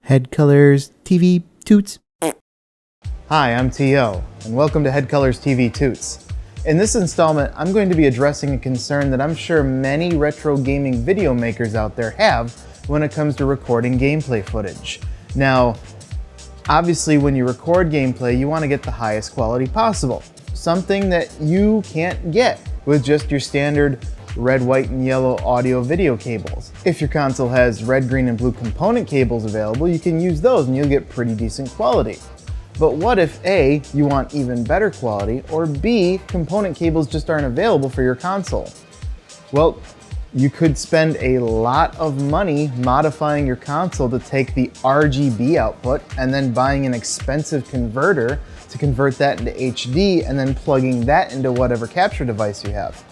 Headcolors TV Tuts. Hi, I'm T.O., and welcome to Headcolors TV Tuts. In this installment, I'm going to be addressing a concern that I'm sure many retro gaming video makers out there have when it comes to recording gameplay footage. Now, obviously when you record gameplay, you want to get the highest quality possible. Something that you can't get with just your standard red, white, and yellow audio video cables. If your console has red, green, and blue component cables available, you can use those and you'll get pretty decent quality. But what if A, you want even better quality, or B, component cables just aren't available for your console? Well, you could spend a lot of money modifying your console to take the RGB output and then buying an expensive converter to convert that into HD and then plugging that into whatever capture device you have.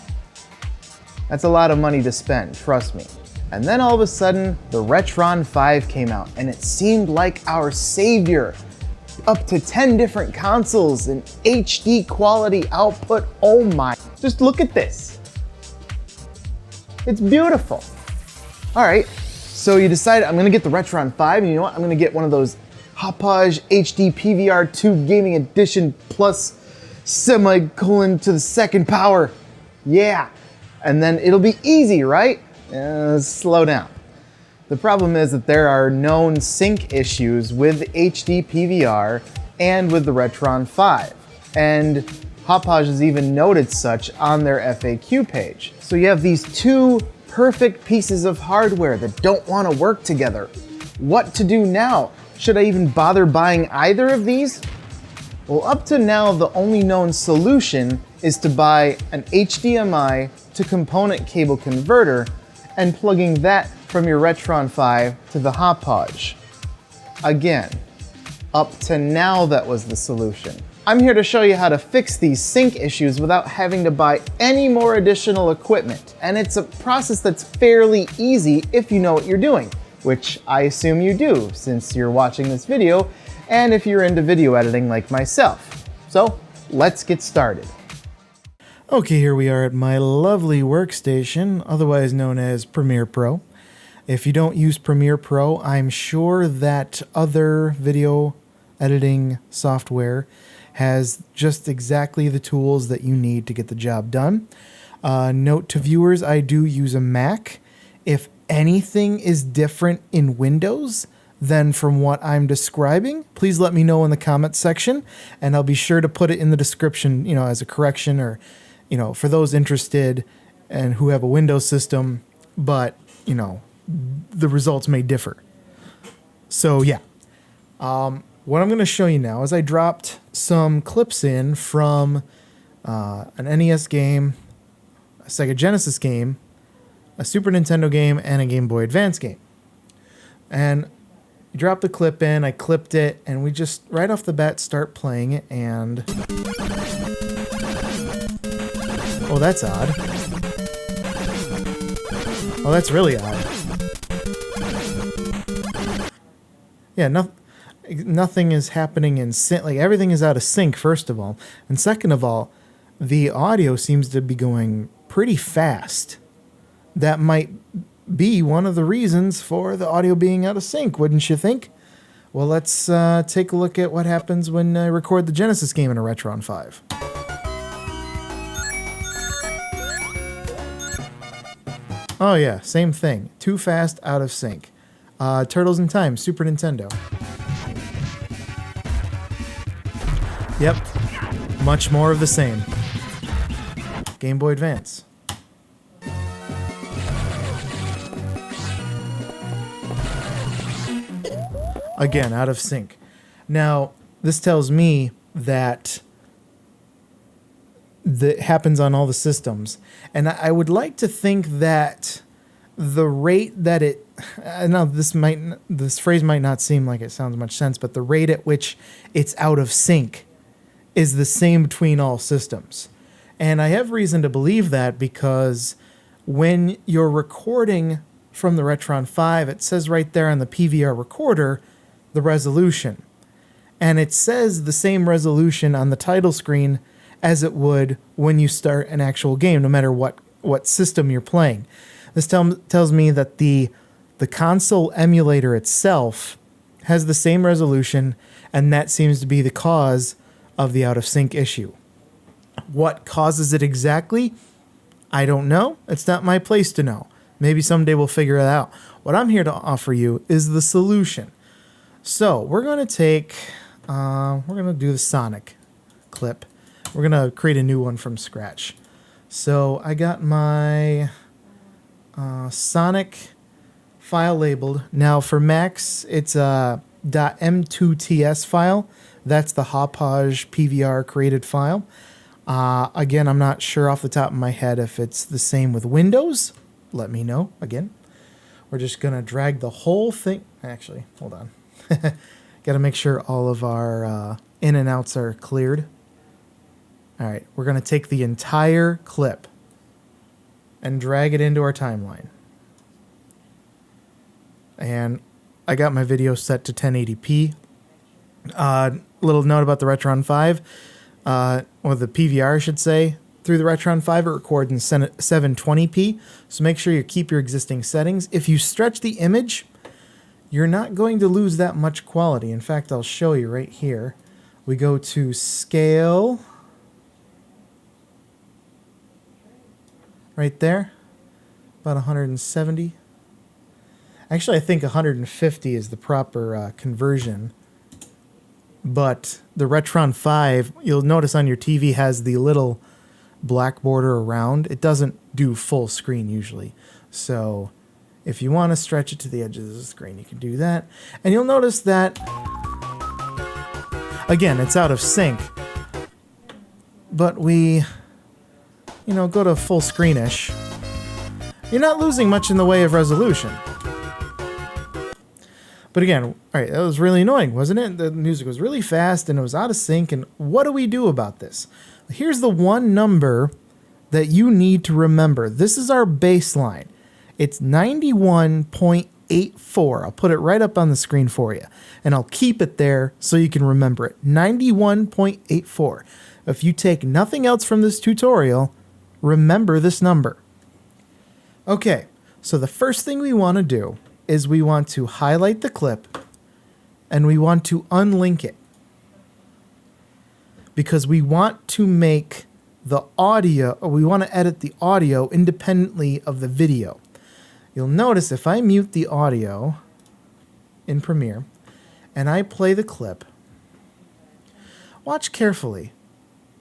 That's a lot of money to spend, trust me. And then all of a sudden, the Retron5 came out and it seemed like our savior. Up to 10 different consoles and HD quality output. Oh my, just look at this. It's beautiful. All right, so you decide I'm gonna get the Retron5, and you know what? I'm gonna get one of those Hauppauge HDPVR2 Gaming Edition plus semicolon to the second power. Yeah, and then it'll be easy, right? Slow down. The problem is that there are known sync issues with HDPVR and with the Retron5, and Hauppauge has even noted such on their FAQ page. So you have these two perfect pieces of hardware that don't want to work together. What to do now? Should I even bother buying either of these? Well, up to now, the only known solution is to buy an HDMI to component cable converter and plugging that from your Retron5 to the Hauppauge. Again, up to now that was the solution. I'm here to show you how to fix these sync issues without having to buy any more additional equipment. And it's a process that's fairly easy if you know what you're doing, which I assume you do since you're watching this video, and if you're into video editing like myself. So let's get started. Okay, here we are at my lovely workstation, otherwise known as Premiere Pro. If you don't use Premiere Pro, I'm sure that other video editing software has just exactly the tools that you need to get the job done. Note to viewers, I do use a Mac. If anything is different in Windows than from what I'm describing, please let me know in the comments section, and I'll be sure to put it in the description, as a correction, or, for those interested and who have a Windows system, but, the results may differ. So yeah, what I'm going to show you now is I dropped some clips in from an NES game, a Sega Genesis game, a Super Nintendo game, and a Game Boy Advance game. And you drop the clip in, I clipped it, and we just right off the bat start playing it, and oh, that's odd. Oh, that's really odd. Yeah, nothing is happening in sync. Like, everything is out of sync, first of all. And second of all, the audio seems to be going pretty fast. That might be one of the reasons for the audio being out of sync, wouldn't you think? Well, let's take a look at what happens when I record the Genesis game in a Retron5. Oh yeah, same thing. Too fast, out of sync. Turtles in Time, Super Nintendo. Yep, much more of the same. Game Boy Advance. Again, out of sync. Now, this tells me that that happens on all the systems. And I would like to think that the rate that it... Now, this phrase might not seem like it sounds much sense, but the rate at which it's out of sync is the same between all systems. And I have reason to believe that because when you're recording from the Retron5, it says right there on the PVR recorder, the resolution. And it says the same resolution on the title screen as it would when you start an actual game, no matter what system you're playing. This tells me that the console emulator itself has the same resolution, and that seems to be the cause of the out of sync issue. What causes it exactly? I don't know. It's not my place to know. Maybe someday we'll figure it out. What I'm here to offer you is the solution. So we're going to take, we're going to do the Sonic clip. We're going to create a new one from scratch. So I got my Sonic file labeled. Now for Macs, it's a .m2ts file. That's the Hauppauge PVR created file. Again, I'm not sure off the top of my head if it's the same with Windows. Let me know. Again, we're just going to drag the whole thing. Actually, hold on. Got to make sure all of our in and outs are cleared. All right, we're going to take the entire clip and drag it into our timeline. And I got my video set to 1080p. Little note about the Retron5. Or the PVR, I should say, through the Retron5, it records in 720p, so make sure you keep your existing settings. If you stretch the image, you're not going to lose that much quality. In fact, I'll show you right here. We go to Scale, right there, about 170. Actually, I think 150 is the proper conversion. But the Retron5, you'll notice on your TV has the little black border around. It doesn't do full screen usually. So if you want to stretch it to the edges of the screen, you can do that. And you'll notice that, again, it's out of sync. But we, go to full screenish. You're not losing much in the way of resolution. But again, all right, that was really annoying, wasn't it? The music was really fast and it was out of sync. And what do we do about this? Here's the one number that you need to remember. This is our baseline. It's 91.84. I'll put it right up on the screen for you. And I'll keep it there so you can remember it. 91.84. If you take nothing else from this tutorial, remember this number. Okay, so the first thing we want to do is we want to highlight the clip and we want to unlink it because we want to make the audio, or we want to edit the audio independently of the video. You'll notice if I mute the audio in Premiere and I play the clip, watch carefully.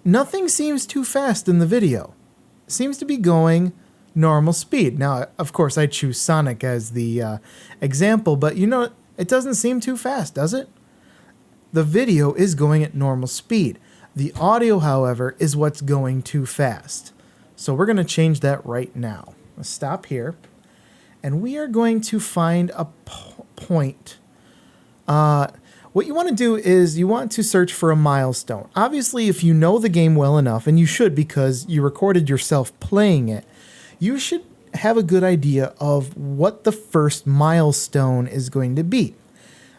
Nothing seems too fast in the video. It seems to be going normal speed. Now, of course, I choose Sonic as the example, but it doesn't seem too fast, does it? The video is going at normal speed. The audio, however, is what's going too fast. So we're going to change that right now. Let's stop here. And we are going to find a point. What you want to do is you want to search for a milestone. Obviously, if you know the game well enough, and you should because you recorded yourself playing it, you should have a good idea of what the first milestone is going to be.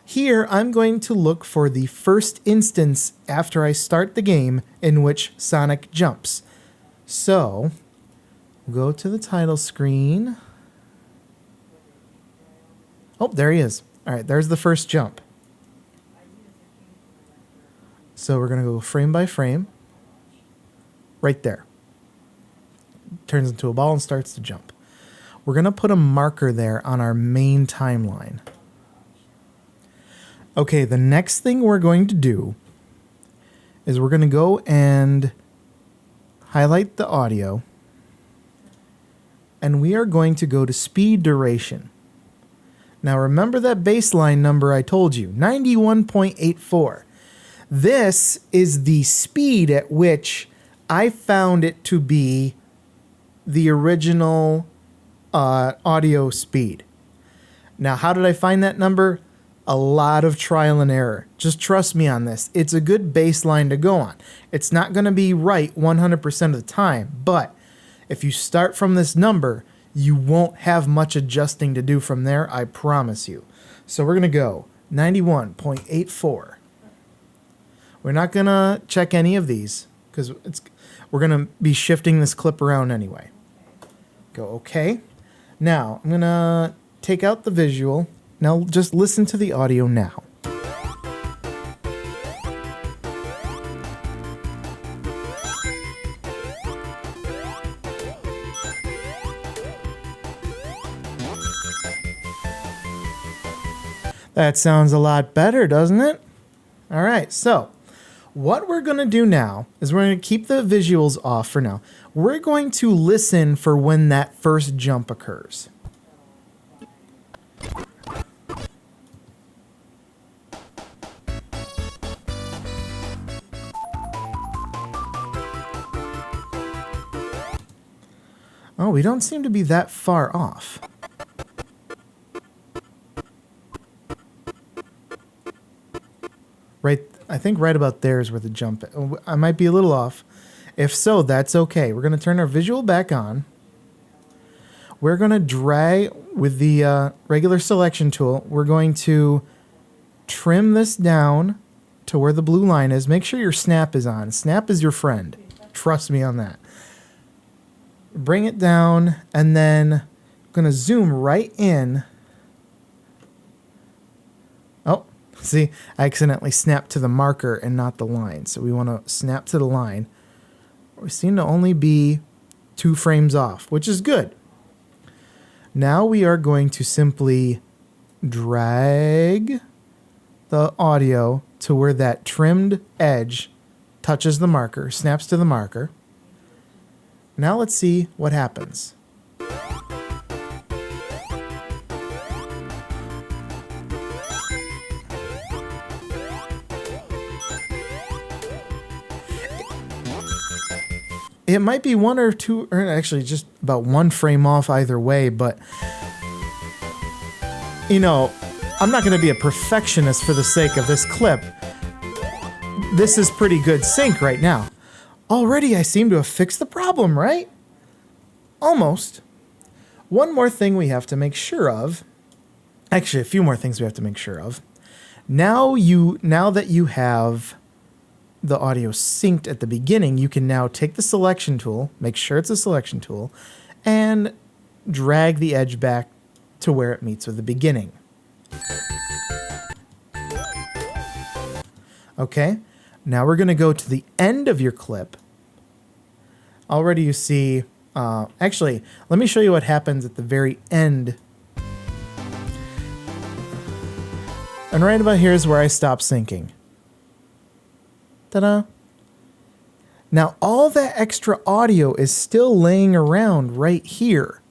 Here, I'm going to look for the first instance after I start the game in which Sonic jumps. So, we'll go to the title screen. Oh, there he is. All right, there's the first jump. So we're going to go frame by frame. Right there. Turns into a ball and starts to jump. We're going to put a marker there on our main timeline. Okay, the next thing we're going to do is we're going to go and highlight the audio. And we are going to go to speed duration. Now remember that baseline number I told you, 91.84. This is the speed at which I found it to be the original audio speed. Now, how did I find that number? A lot of trial and error. Just trust me on this. It's a good baseline to go on. It's not going to be right 100% of the time, but if you start from this number, you won't have much adjusting to do from there, I promise you. So we're going to go 91.84. We're not going to check any of these because we're going to be shifting this clip around anyway. Go OK. Now, I'm going to take out the visual. Now, just listen to the audio now. That sounds a lot better, doesn't it? All right, so what we're going to do now is we're going to keep the visuals off for now. We're going to listen for when that first jump occurs. Oh, we don't seem to be that far off. Right, I think right about there is where the jump is. I might be a little off. If so, that's okay. We're going to turn our visual back on. We're going to drag with the regular selection tool. We're going to trim this down to where the blue line is. Make sure your snap is on. Snap is your friend. Trust me on that. Bring it down, and then I'm going to zoom right in. Oh, see, I accidentally snapped to the marker and not the line. So we want to snap to the line. We seem to only be 2 frames off, which is good. Now we are going to simply drag the audio to where that trimmed edge touches the marker, snaps to the marker. Now let's see what happens. It might be 1 or 2, or actually just about 1 frame off either way, but you know, I'm not going to be a perfectionist for the sake of this clip. This is pretty good sync right now. Already I seem to have fixed the problem, right? Almost. One more thing we have to make sure of. Actually, a few more things we have to make sure of. Now that you have the audio synced at the beginning, you can now take the selection tool, make sure it's a selection tool, and drag the edge back to where it meets with the beginning. Okay, now we're going to go to the end of your clip. Already you see, actually, let me show you what happens at the very end. And right about here is where I stop syncing. Ta-da! Now all that extra audio is still laying around right here.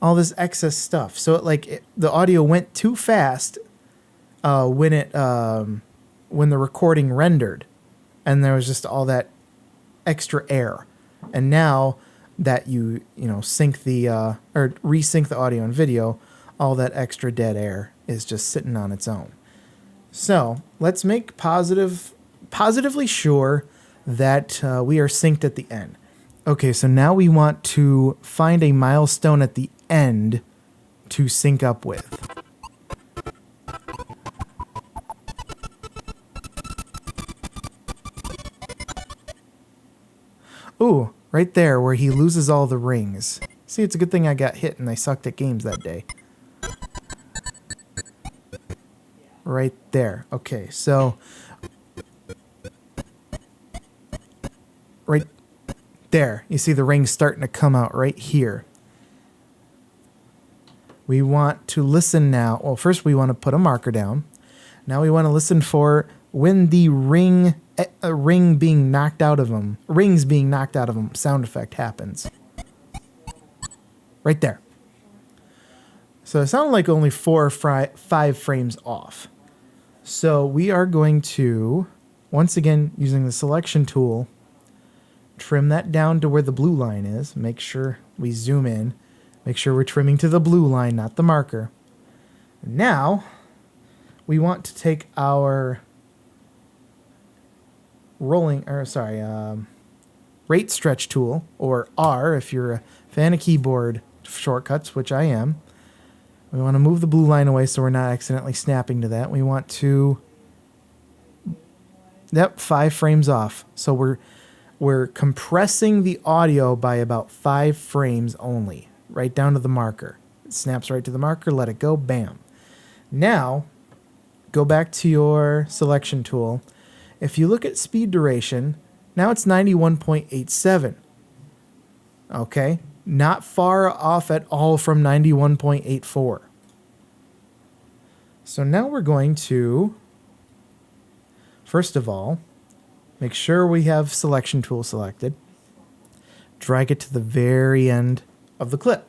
All this excess stuff. So the audio went too fast when the recording rendered, and there was just all that extra air. And now that you sync the or resync the audio and video, all that extra dead air is just sitting on its own. So let's make positively sure that we are synced at the end. Okay, so now we want to find a milestone at the end to sync up with. Ooh, right there where he loses all the rings. See, it's a good thing I got hit and I sucked at games that day. Right there. Okay, so right there, you see the rings starting to come out right here. We want to listen now. Well, first we want to put a marker down. Now we want to listen for when the rings being knocked out of them sound effect happens. Right there. So it sounded like only 4 or 5 frames off. So we are going to, once again, using the selection tool, trim that down to where the blue line is. Make sure we zoom in. Make sure we're trimming to the blue line, not the marker. Now, we want to take our rate stretch tool, or R if you're a fan of keyboard shortcuts, which I am. We want to move the blue line away so we're not accidentally snapping to that. We want to, 5 frames off. So we're compressing the audio by about 5 frames only, right down to the marker. It snaps right to the marker, let it go, bam. Now, go back to your selection tool. If you look at speed duration, now it's 91.87. Okay, not far off at all from 91.84. So now we're going to, first of all, make sure we have selection tool selected. Drag it to the very end of the clip.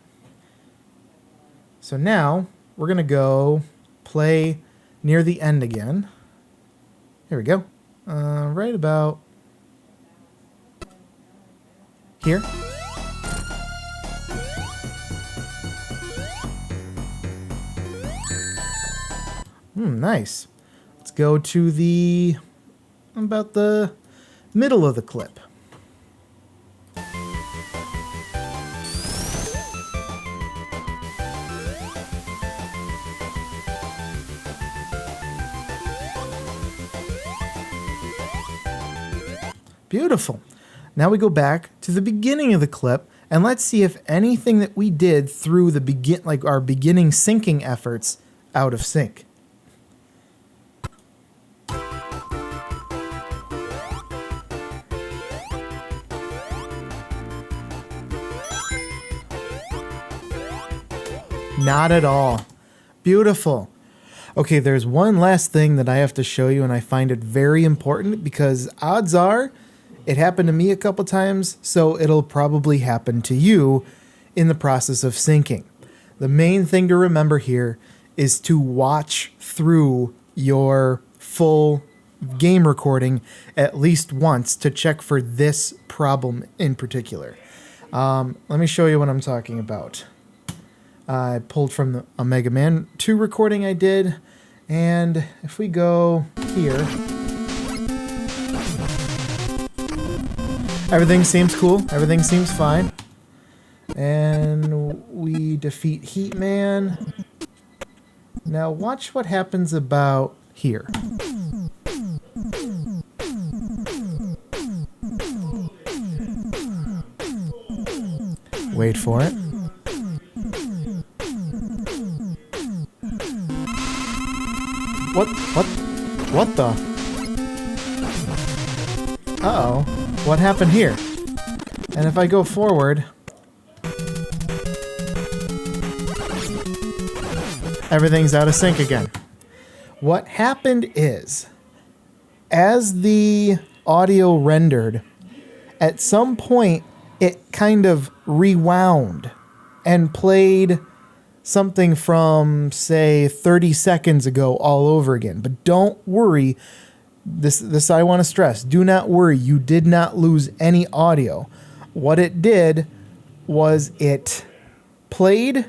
So now we're going to go play near the end again. Here we go. Right about here. Nice. Let's go to about the middle of the clip. Beautiful. Now we go back to the beginning of the clip and let's see if anything that we did through the our beginning syncing efforts out of sync. Not at all. Beautiful. Okay, there's one last thing that I have to show you, and I find it very important because odds are it happened to me a couple times, so it'll probably happen to you in the process of syncing. The main thing to remember here is to watch through your full game recording at least once to check for this problem in particular. Let me show you what I'm talking about. I pulled from a Mega Man 2 recording I did, and if we go here, everything seems cool, everything seems fine, and we defeat Heatman. Now watch what happens about here. Wait for it. What the? Uh-oh. What happened here? And if I go forward, everything's out of sync again. What happened is, as the audio rendered, at some point it kind of rewound and played something from, say, 30 seconds ago all over again. But don't worry, this I want to stress, do not worry, you did not lose any audio. What it did was it played,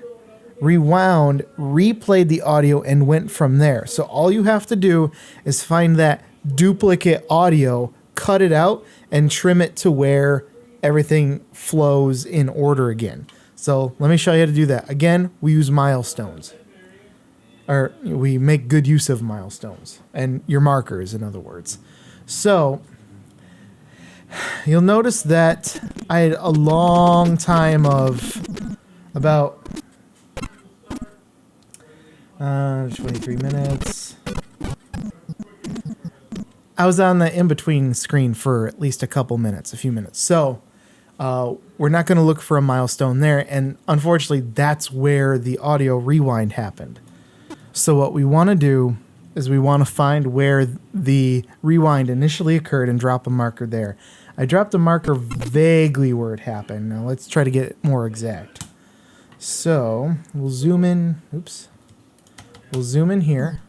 rewound, replayed the audio, and went from there. So all you have to do is find that duplicate audio, cut it out, and trim it to where everything flows in order again. So let me show you how to do that. Again, we use milestones. Or we make good use of milestones. And your markers, in other words. So you'll notice that I had a long time of about 23 minutes. I was on the in-between screen for at least a few minutes. So we're not going to look for a milestone there, and unfortunately that's where the audio rewind happened. So what we want to do is we want to find where the rewind initially occurred and drop a marker there. I dropped a marker vaguely where it happened. Now let's try to get it more exact. So we'll zoom in. Oops. We'll zoom in here.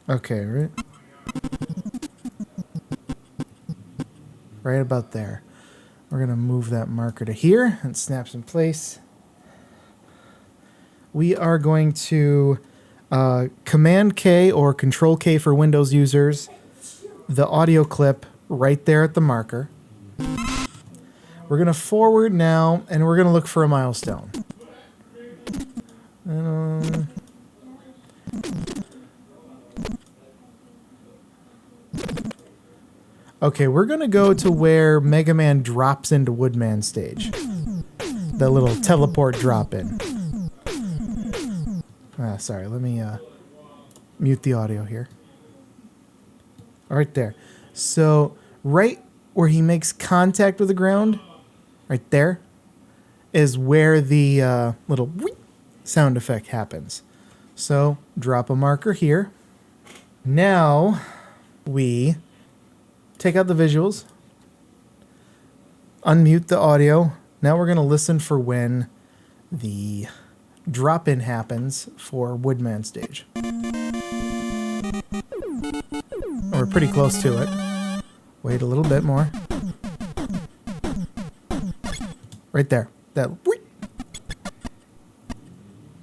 Okay, right about there. We're going to move that marker to here. It snaps in place. We are going to Command K or Control K for Windows users, the audio clip right there at the marker. We're going to forward now, and we're going to look for a milestone. Okay, we're going to go to where Mega Man drops into Woodman stage. The little teleport drop in. Sorry, let me mute the audio here. All right there. So right where he makes contact with the ground, right there, is where the little wheep sound effect happens. So drop a marker here. Now we take out the visuals, unmute the audio. Now we're going to listen for when the drop-in happens for Woodman stage. We're pretty close to it. Wait a little bit more. Right there. That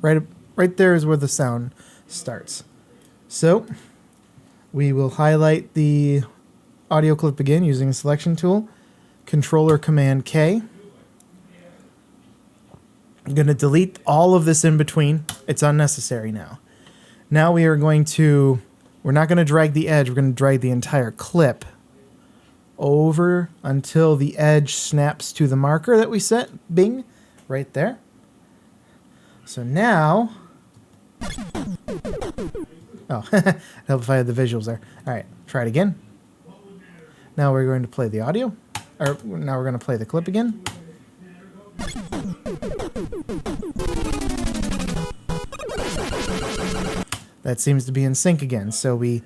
right there is where the sound starts. So we will highlight the audio clip again using a selection tool. Controller Command K. I'm going to delete all of this in between. It's unnecessary now. Now we are going to, we're not going to drag the edge, we're going to drag the entire clip over until the edge snaps to the marker that we set. Bing, right there. So now, oh, help if I had the visuals there. All right, try it again. Now we're going to play the audio, or now we're going to play the clip again. That seems to be in sync again. So we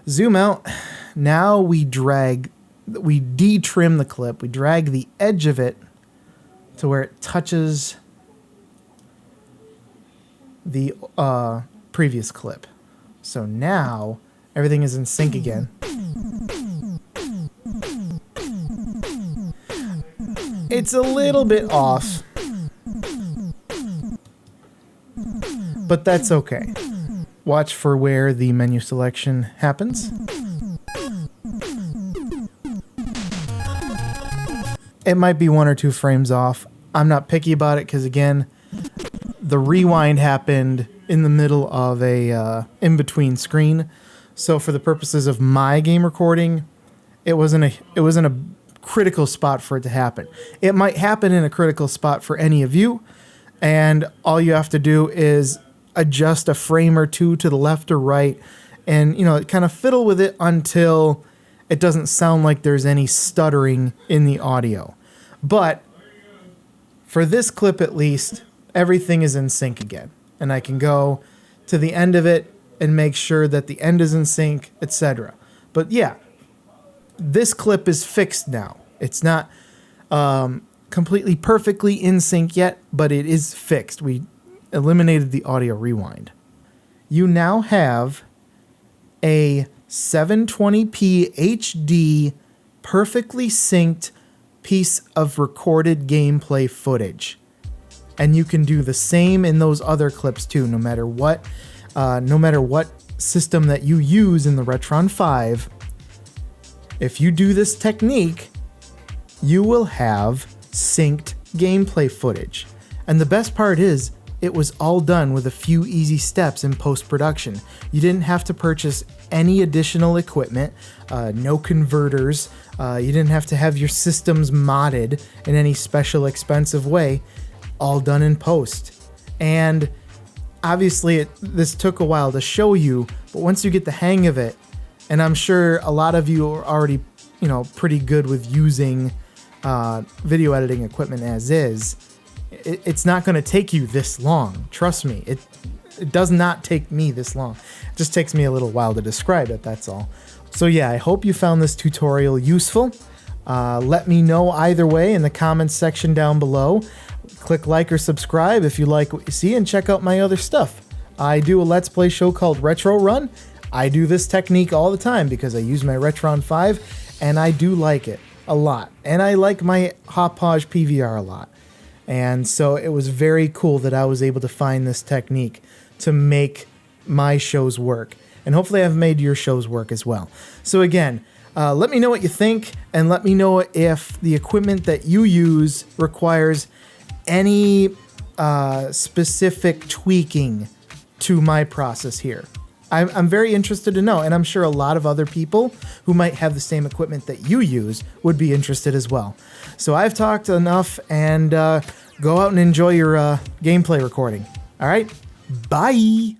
zoom out. Now we detrim the clip. We drag the edge of it to where it touches the previous clip. So now everything is in sync again. It's a little bit off, but that's okay. Watch for where the menu selection happens. It might be 1 or 2 frames off. I'm not picky about it because, again, the rewind happened in the middle of a in-between screen. So for the purposes of my game recording, it wasn't a critical spot for it to happen. It might happen in a critical spot for any of you, and all you have to do is adjust a frame or two to the left or right, and kind of fiddle with it until it doesn't sound like there's any stuttering in the audio. But for this clip at least, everything is in sync again, and I can go to the end of it and make sure that the end is in sync, etc. But yeah, this clip is fixed now. It's not completely perfectly in sync yet, but it is fixed. We eliminated the audio rewind. You now have a 720p HD perfectly synced piece of recorded gameplay footage. And you can do the same in those other clips too, no matter what system that you use in the Retron5. If you do this technique, you will have synced gameplay footage. And the best part is, it was all done with a few easy steps in post-production. You didn't have to purchase any additional equipment, no converters. You didn't have to have your systems modded in any special expensive way. All done in post. And obviously this took a while to show you, but once you get the hang of it, and I'm sure a lot of you are already, pretty good with using video editing equipment as is, it's not going to take you this long. Trust me, it does not take me this long. It just takes me a little while to describe it, that's all. So yeah, I hope you found this tutorial useful. Let me know either way in the comments section down below. Click like or subscribe if you like what you see, and check out my other stuff. I do a Let's Play show called Retro Run. I do this technique all the time because I use my Retron5, and I do like it a lot. And I like my Hauppauge PVR a lot. And so it was very cool that I was able to find this technique to make my shows work. And hopefully I've made your shows work as well. So again, let me know what you think, and let me know if the equipment that you use requires any specific tweaking to my process here. I'm very interested to know, and I'm sure a lot of other people who might have the same equipment that you use would be interested as well. So I've talked enough, and go out and enjoy your gameplay recording. All right, bye!